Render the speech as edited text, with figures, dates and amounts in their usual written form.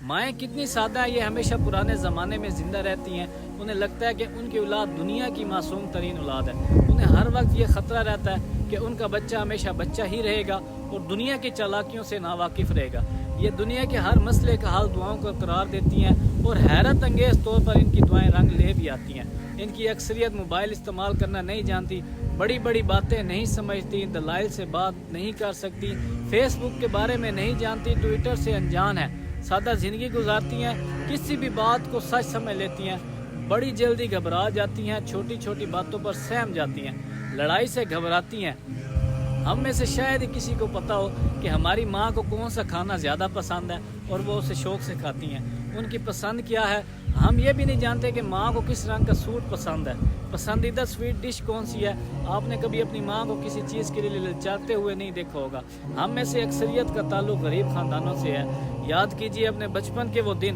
مائیں کتنی سادہ ہیں، یہ ہمیشہ پرانے زمانے میں زندہ رہتی ہیں۔ انہیں لگتا ہے کہ ان کی اولاد دنیا کی معصوم ترین اولاد ہے۔ انہیں ہر وقت یہ خطرہ رہتا ہے کہ ان کا بچہ ہمیشہ بچہ ہی رہے گا اور دنیا کی چالاکیوں سے ناواقف رہے گا۔ یہ دنیا کے ہر مسئلے کا حل دعاؤں کو قرار دیتی ہیں اور حیرت انگیز طور پر ان کی دعائیں رنگ لے بھی آتی ہیں۔ ان کی اکثریت موبائل استعمال کرنا نہیں جانتی، بڑی بڑی باتیں نہیں سمجھتی، دلائل سے بات نہیں کر سکتی، فیس بک کے بارے میں نہیں جانتی، ٹویٹر سے انجان ہے، سادہ زندگی گزارتی ہیں، کسی بھی بات کو سچ سمجھ لیتی ہیں، بڑی جلدی گھبرا جاتی ہیں، چھوٹی چھوٹی باتوں پر سہم جاتی ہیں، لڑائی سے گھبراتی ہیں۔ ہم میں سے شاید ہی کسی کو پتہ ہو کہ ہماری ماں کو کون سا کھانا زیادہ پسند ہے اور وہ اسے شوق سے کھاتی ہیں، ان کی پسند کیا ہے۔ ہم یہ بھی نہیں جانتے کہ ماں کو کس رنگ کا سوٹ پسند ہے، پسندیدہ سویٹ ڈش کون سی ہے۔ آپ نے کبھی اپنی ماں کو کسی چیز کے لیے للچاتے ہوئے نہیں دیکھا ہوگا۔ ہم میں سے اکثریت کا تعلق غریب خاندانوں سے ہے۔ یاد کیجیے اپنے بچپن کے وہ دن